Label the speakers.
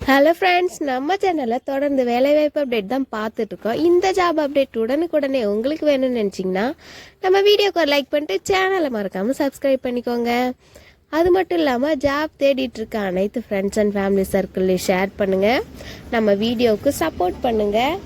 Speaker 1: Hello friends, நம்ம சேனலில் தொடர்ந்து வேலைவாய்ப்பு அப்டேட் தான் பார்த்துட்ருக்கோம். இந்த ஜாப் அப்டேட் உடனுக்குடனே உங்களுக்கு வேணும்னு நினச்சிங்கன்னா நம்ம வீடியோக்கு ஒரு லைக் பண்ணிட்டு சேனலை மறக்காமல் சப்ஸ்கிரைப் பண்ணிக்கோங்க. அது மட்டும் இல்லாமல் ஜாப் தேடிட்டு இருக்க அனைத்து ஃப்ரெண்ட்ஸ் அண்ட் ஃபேமிலி சர்க்கிள்லையும் ஷேர் பண்ணுங்கள். நம்ம வீடியோவுக்கு சப்போர்ட் பண்ணுங்கள்.